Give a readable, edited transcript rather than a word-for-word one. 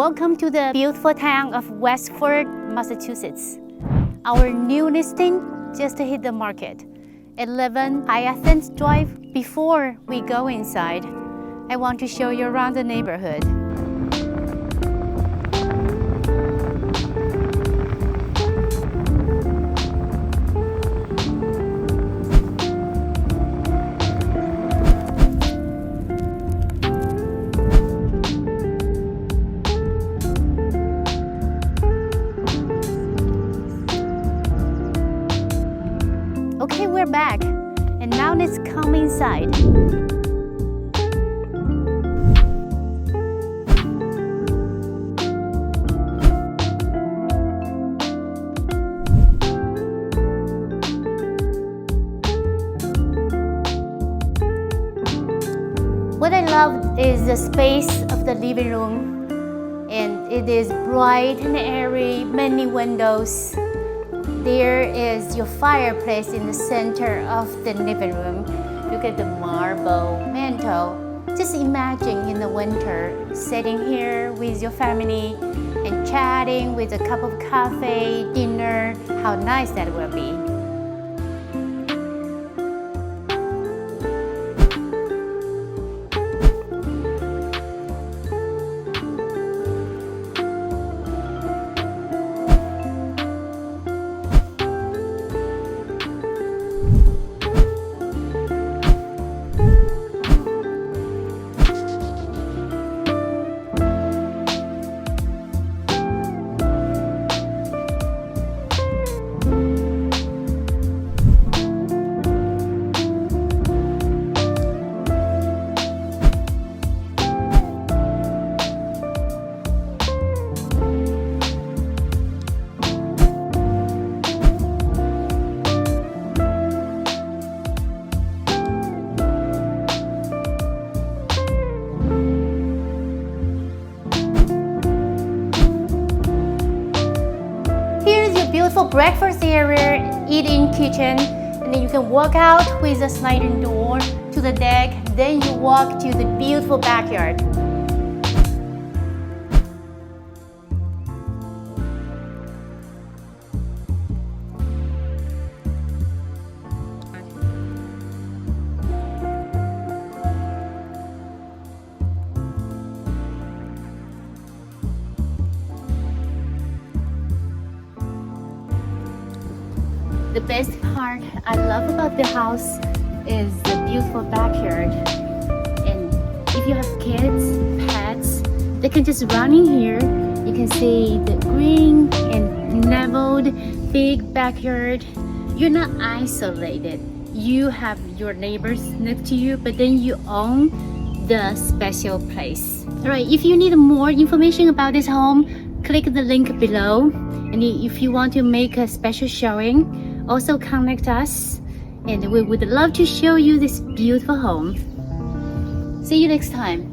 Welcome to the beautiful town of Westford, Massachusetts. Our new listing just hit the market. 11 Hyacinth Drive. Before we go inside, I want to show you around the neighborhood. Okay, we're back, and now let's come inside. What I love is the space of the living room, and it is bright and airy, many windows. There is your fireplace in the center of the living room. Look at the marble mantle. Just imagine in the winter, sitting here with your family and chatting with a cup of coffee, dinner, how nice that will be. Beautiful breakfast area, eat-in kitchen, and then you can walk out with a sliding door to the deck. Then you walk to the beautiful backyard. The best part I love about the house is the beautiful backyard. And if you have kids, pets, they can just run in here. You can see the green and leveled big backyard. You're not isolated. You have your neighbors next to you, but then you own the special place. Alright, if you need more information about this home, click the link below. And if you want to make a special showing, also contact us, and we would love to show you this beautiful home. See you next time.